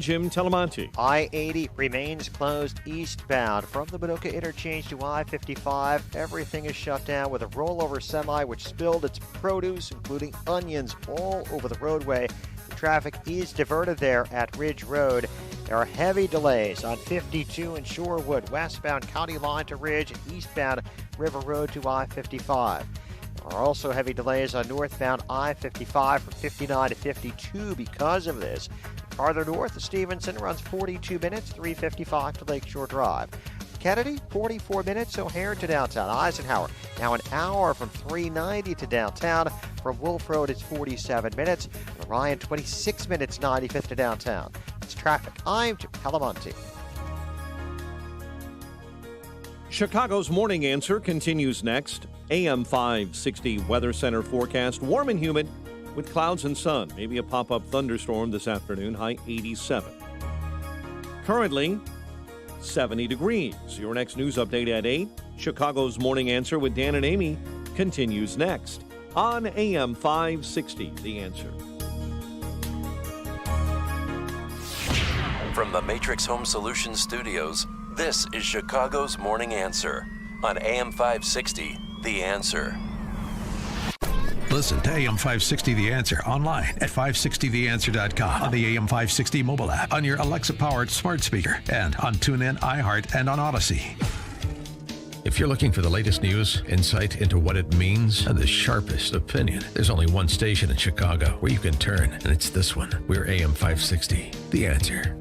Jim Telemonti. I-80 remains closed eastbound from the Manuka interchange to I-55. Everything is shut down with a rollover semi which spilled its produce, including onions, all over the roadway. The traffic is diverted there at Ridge Road. There are heavy delays on 52 in Shorewood, westbound County Line to Ridge, and eastbound River Road to I-55. There are also heavy delays on northbound I-55 from 59 to 52 because of this. Farther north, the Stevenson runs 42 minutes, 3:55 to Lakeshore Drive. Kennedy, 44 minutes, O'Hare to downtown. Eisenhower, now an hour from 390 to downtown. From Wolf Road, it's 47 minutes. Orion, 26 minutes, 95th to downtown. It's traffic. I'm Jim Telemonti. Chicago's Morning Answer continues next. AM 560 Weather Center forecast, warm and humid with clouds and sun. Maybe a pop-up thunderstorm this afternoon, high 87. Currently, 70 degrees. Your next news update at 8. Chicago's Morning Answer with Dan and Amy continues next on AM 560, The Answer. From the Matrix Home Solutions studios, this is Chicago's Morning Answer on AM 560, The Answer. Listen to AM 560 The Answer online at 560theanswer.com, on the AM 560 mobile app, on your Alexa-powered smart speaker, and on TuneIn, iHeart, and on Odyssey. If you're looking for the latest news, insight into what it means, and the sharpest opinion, there's only one station in Chicago where you can turn, and it's this one. We're AM 560 The Answer.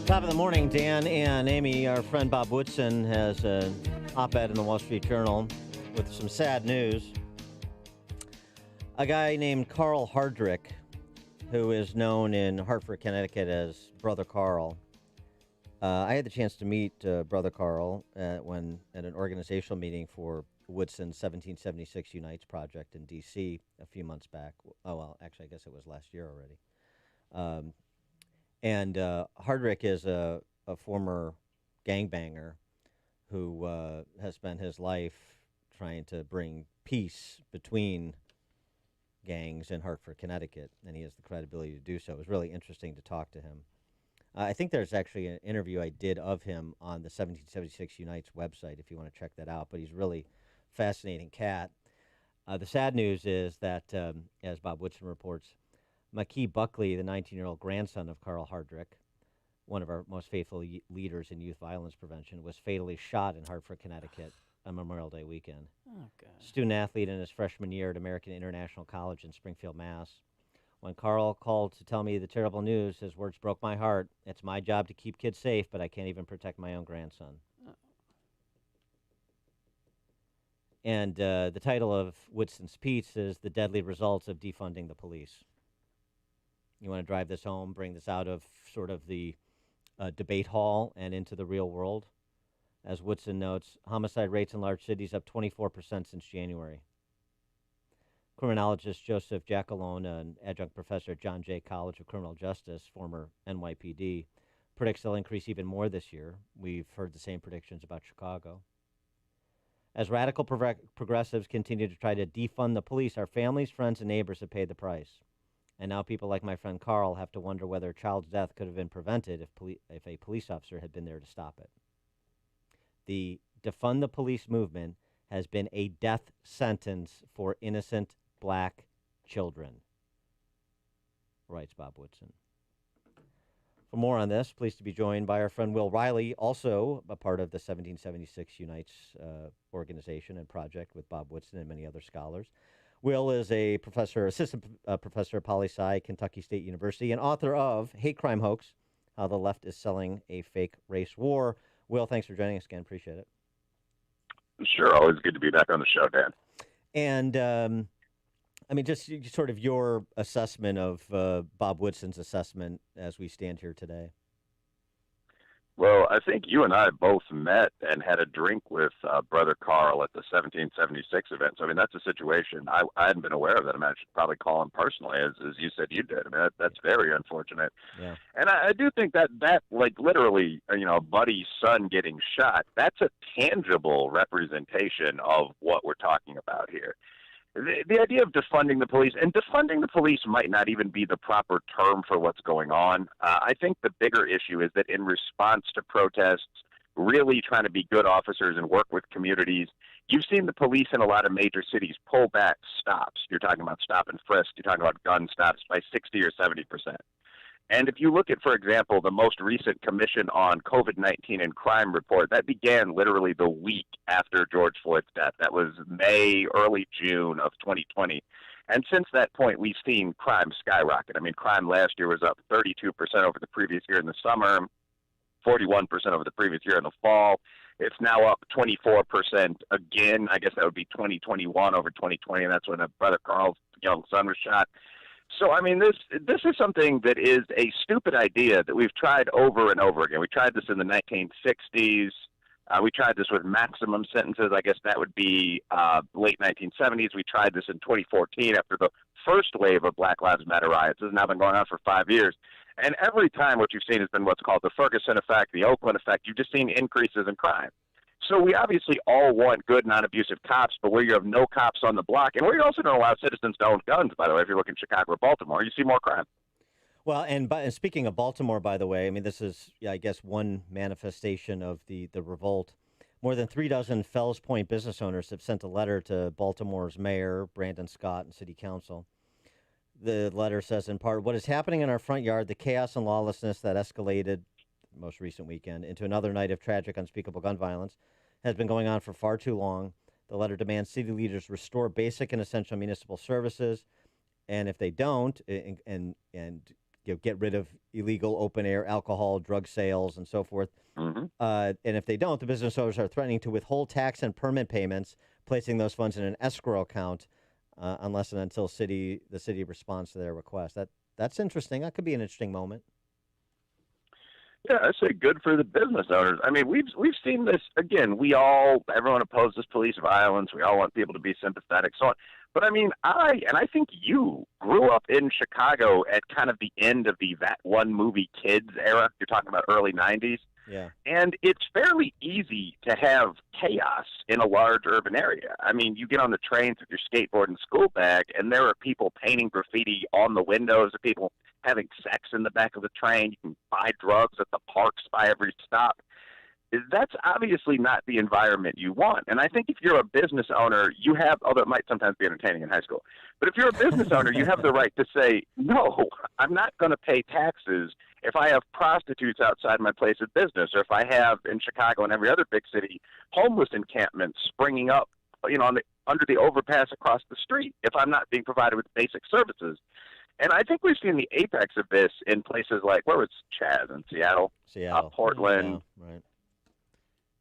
Top of the morning, Dan and Amy. Our friend Bob Woodson has an op-ed in the Wall Street Journal with some sad news. A guy named Carl Hardrick, who is known in Hartford, Connecticut as Brother Carl. I had the chance to meet Brother Carl at an organizational meeting for Woodson's 1776 Unites project in D.C. a few months back. Oh, well, actually, I guess it was last year already. And Hardrick is a former gangbanger who has spent his life trying to bring peace between gangs in Hartford, Connecticut, and he has the credibility to do so. It was really interesting to talk to him. I think there's actually an interview I did of him on the 1776 Unites website if you want to check that out, but he's really fascinating cat. The sad news is that, as Bob Woodson reports, McKee Buckley, the 19-year-old grandson of Carl Hardrick, one of our most faithful leaders in youth violence prevention, was fatally shot in Hartford, Connecticut on Memorial Day weekend. Oh, God. Student athlete in his freshman year at American International College in Springfield, Mass. When Carl called to tell me the terrible news, his words broke my heart. It's my job to keep kids safe, but I can't even protect my own grandson. Oh. And the title of Woodson's piece is The Deadly Results of Defunding the Police. You want to drive this home, bring this out of sort of the debate hall and into the real world. As Woodson notes, homicide rates in large cities up 24% since January. Criminologist Joseph Giacalone, an adjunct professor at John Jay College of Criminal Justice, former NYPD, predicts they'll increase even more this year. We've heard the same predictions about Chicago. As radical progressives continue to try to defund the police, our families, friends, and neighbors have paid the price. And now people like my friend Carl have to wonder whether a child's death could have been prevented if a police officer had been there to stop it. The defund the police movement has been a death sentence for innocent black children, writes Bob Woodson. For more on this, pleased to be joined by our friend Will Reilly, also a part of the 1776 Unites organization and project with Bob Woodson and many other scholars. Will is a assistant professor at poli-sci, Kentucky State University, and author of Hate Crime Hoax, How the Left is Selling a Fake Race War. Will, thanks for joining us again. Appreciate it. Sure. Always good to be back on the show, Dan. And, I mean, just sort of your assessment of Bob Woodson's assessment as we stand here today. Well, I think you and I both met and had a drink with Brother Carl at the 1776 event. So, I mean, that's a situation I hadn't been aware of that. I mean, I should probably call him personally, as you said you did. I mean, that's very unfortunate. Yeah. And I do think that, like, literally, buddy's son getting shot, that's a tangible representation of what we're talking about here. the idea of defunding the police, and defunding the police might not even be the proper term for what's going on. I think the bigger issue is that in response to protests, really trying to be good officers and work with communities, you've seen the police in a lot of major cities pull back stops. You're talking about stop and frisk. You're talking about gun stops by 60 or 70%. And if you look at, for example, the most recent Commission on COVID-19 and Crime report, that began literally the week after George Floyd's death. That was May, early June of 2020. And since that point, we've seen crime skyrocket. I mean, crime last year was up 32% over the previous year in the summer, 41% over the previous year in the fall. It's now up 24% again. I guess that would be 2021 over 2020, and that's when Brother Carl's young son was shot. So, I mean, this is something that is a stupid idea that we've tried over and over again. We tried this in the 1960s. We tried this with maximum sentences. I guess that would be late 1970s. We tried this in 2014 after the first wave of Black Lives Matter riots. This has now been going on for 5 years. And every time what you've seen has been what's called the Ferguson effect, the Oakland effect. You've just seen increases in crime. So we obviously all want good, non-abusive cops, but where you have no cops on the block, and where you also don't allow citizens to own guns, by the way, if you're looking at Chicago or Baltimore, you see more crime. Well, and speaking of Baltimore, by the way, I mean, this is, I guess, one manifestation of the revolt. More than 36 Fells Point business owners have sent a letter to Baltimore's mayor, Brandon Scott, and city council. The letter says, in part, what is happening in our front yard, the chaos and lawlessness that escalated most recent weekend into another night of tragic, unspeakable gun violence has been going on for far too long. The letter demands city leaders restore basic and essential municipal services, and if they don't, and get rid of illegal open-air alcohol, drug sales, and so forth, and if they don't, the business owners are threatening to withhold tax and permit payments, placing those funds in an escrow account unless and until the city responds to their request. That's interesting. That could be an interesting moment. Yeah, I say good for the business owners. I mean, we've seen this again. Everyone opposes police violence. We all want people to be sympathetic, so on. But I mean, I think you grew up in Chicago at kind of the end of that one movie Kids era. You're talking about early 90s. Yeah. And it's fairly easy to have chaos in a large urban area. I mean, you get on the trains with your skateboard and school bag, and there are people painting graffiti on the windows, of people having sex in the back of the train. You can buy drugs at the parks by every stop. That's obviously not the environment you want. And I think if you're a business owner, you have, although it might sometimes be entertaining in high school, but if you're a business owner, you have the right to say, no, I'm not going to pay taxes if I have prostitutes outside my place of business, or if I have, in Chicago and every other big city, homeless encampments springing up, under the overpass across the street, if I'm not being provided with basic services. And I think we've seen the apex of this in places like, where was Chaz, in Seattle, Portland, right.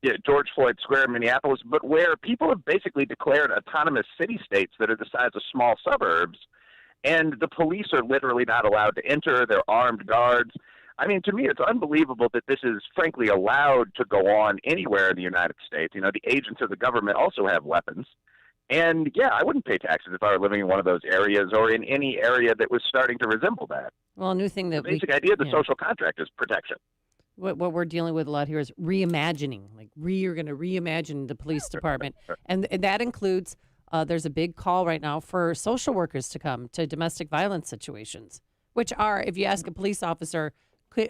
Yeah, George Floyd Square in Minneapolis, but where people have basically declared autonomous city-states that are the size of small suburbs, and the police are literally not allowed to enter. They're armed guards. I mean, to me, it's unbelievable that this is, frankly, allowed to go on anywhere in the United States. The agents of the government also have weapons. And, yeah, I wouldn't pay taxes if I were living in one of those areas or in any area that was starting to resemble that. Well, a new thing that the basic idea of the social contract is protection. What we're dealing with a lot here is reimagining. You're going to reimagine the police department. And that includes, there's a big call right now for social workers to come to domestic violence situations, which are, if you ask a police officer,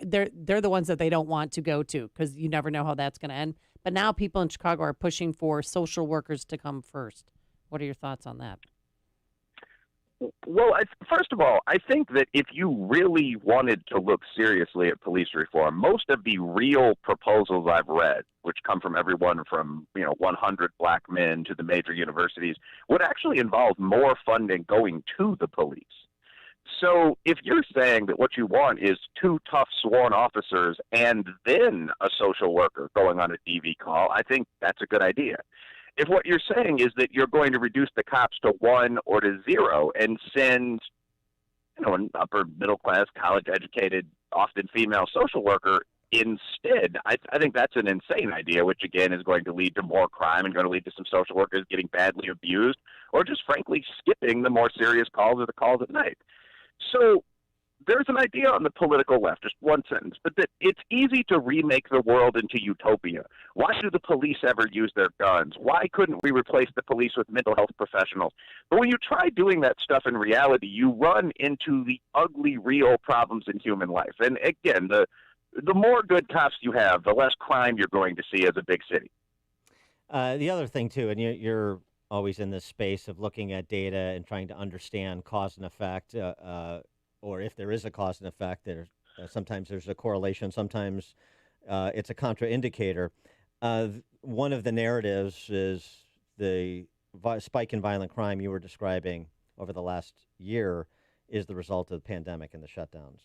they're the ones that they don't want to go to because you never know how that's going to end. But now people in Chicago are pushing for social workers to come first. What are your thoughts on that? Well, first of all, I think that if you really wanted to look seriously at police reform, most of the real proposals I've read, which come from everyone from 100 black men to the major universities, would actually involve more funding going to the police. So if you're saying that what you want is 2 tough sworn officers and then a social worker going on a DV call, I think that's a good idea. If what you're saying is that you're going to reduce the cops to 1 or to 0 and send, an upper middle class, college educated, often female social worker instead, I think that's an insane idea, which again is going to lead to more crime and going to lead to some social workers getting badly abused or just frankly skipping the more serious calls or the calls at night. So there's an idea on the political left, just one sentence, but that it's easy to remake the world into utopia. Why do the police ever use their guns? Why couldn't we replace the police with mental health professionals? But when you try doing that stuff in reality, you run into the ugly, real problems in human life. And again, the more good cops you have, the less crime you're going to see as a big city. The other thing, too, and you're always in this space of looking at data and trying to understand cause and effect, or if there is a cause and effect, sometimes there's a correlation, sometimes it's a contraindicator. One of the narratives is the spike in violent crime you were describing over the last year is the result of the pandemic and the shutdowns.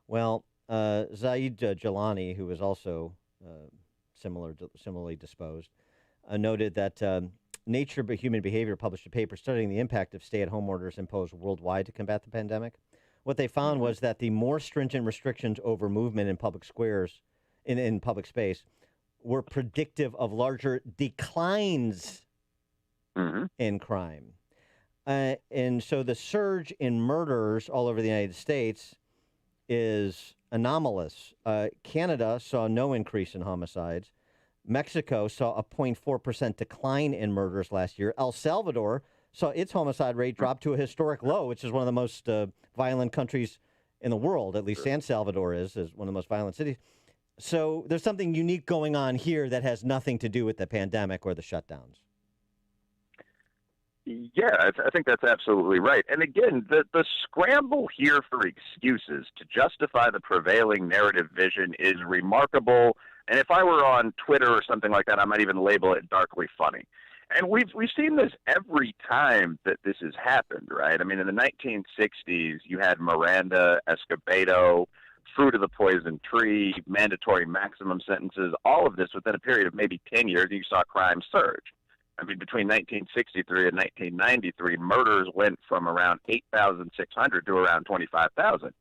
Well, Zaid Jalani, who was also similarly disposed, noted that Nature Human Behavior published a paper studying the impact of stay-at-home orders imposed worldwide to combat the pandemic. What they found was that the more stringent restrictions over movement in public squares, in public space, were predictive of larger declines in crime. And so the surge in murders all over the United States is anomalous. Canada saw no increase in homicides. Mexico saw a 0.4% decline in murders last year. El Salvador saw its homicide rate drop to a historic low, which is one of the most violent countries in the world. At least San Salvador is one of the most violent cities. So there's something unique going on here that has nothing to do with the pandemic or the shutdowns. Yeah, I think that's absolutely right. And again, the scramble here for excuses to justify the prevailing narrative vision is remarkable. And if I were on Twitter or something like that, I might even label it darkly funny. And we've seen this every time that this has happened, right? I mean, in the 1960s, you had Miranda, Escobedo, Fruit of the Poison Tree, mandatory maximum sentences, all of this within a period of maybe 10 years, you saw crime surge. I mean, between 1963 and 1993, murders went from around 8,600 to around 25,000.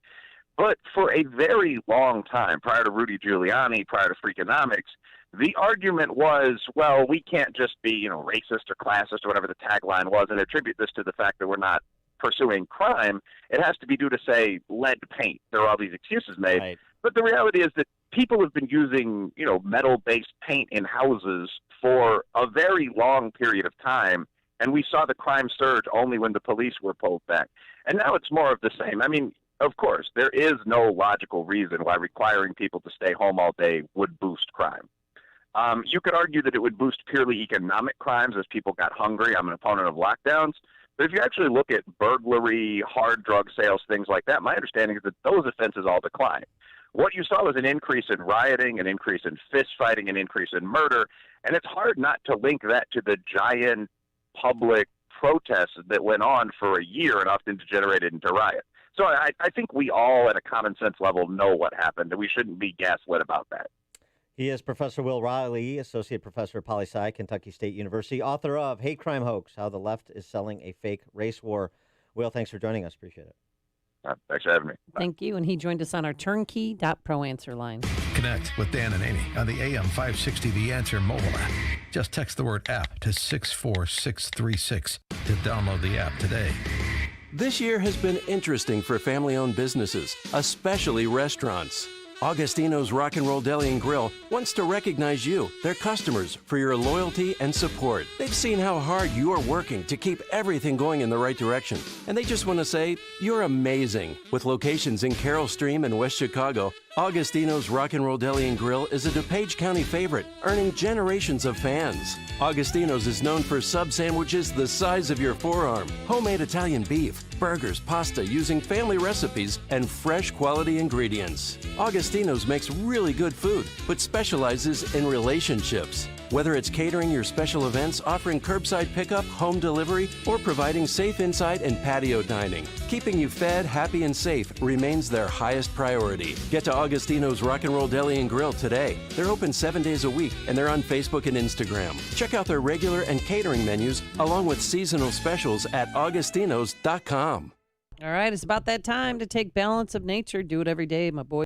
But for a very long time, prior to Rudy Giuliani, prior to Freakonomics, the argument was, well, we can't just be, racist or classist or whatever the tagline was and attribute this to the fact that we're not pursuing crime. It has to be due to, say, lead paint. There are all these excuses made. Right. But the reality is that people have been using, metal-based paint in houses for a very long period of time, and we saw the crime surge only when the police were pulled back. And now it's more of the same. I mean, of course, there is no logical reason why requiring people to stay home all day would boost crime. You could argue that it would boost purely economic crimes as people got hungry. I'm an opponent of lockdowns. But if you actually look at burglary, hard drug sales, things like that, my understanding is that those offenses all decline. What you saw was an increase in rioting, an increase in fist fighting, an increase in murder, and it's hard not to link that to the giant public protests that went on for a year and often degenerated into riot. So I think we all at a common sense level know what happened, and we shouldn't be gaslit about that. He is Professor Will Reilly, Associate Professor at Poli-Sci, Kentucky State University, author of Hate Crime Hoax, How the Left is Selling a Fake Race War. Will, thanks for joining us. Appreciate it. Thanks for having me. Bye. Thank you. And he joined us on our turnkey.pro answer line. Connect with Dan and Amy on the AM 560 The Answer mobile app. Just text the word app to 64636 to download the app today. This year has been interesting for family-owned businesses, especially restaurants. Augustino's Rock and Roll Deli and Grill wants to recognize you, their customers, for your loyalty and support. They've seen how hard you are working to keep everything going in the right direction, and they just want to say, you're amazing. With locations in Carroll Stream and West Chicago, Augustino's Rock and Roll Deli and Grill is a DuPage County favorite, earning generations of fans. Augustino's is known for sub sandwiches the size of your forearm, homemade Italian beef, burgers, pasta using family recipes, and fresh quality ingredients. Augustino's makes really good food, but specializes in relationships. Whether it's catering your special events, offering curbside pickup, home delivery, or providing safe inside and patio dining, keeping you fed, happy, and safe remains their highest priority. Get to Augustino's Rock and Roll Deli and Grill today. They're open 7 days a week, and they're on Facebook and Instagram. Check out their regular and catering menus, along with seasonal specials at augustinos.com. All right, it's about that time to take balance of nature. Do it every day, my boy.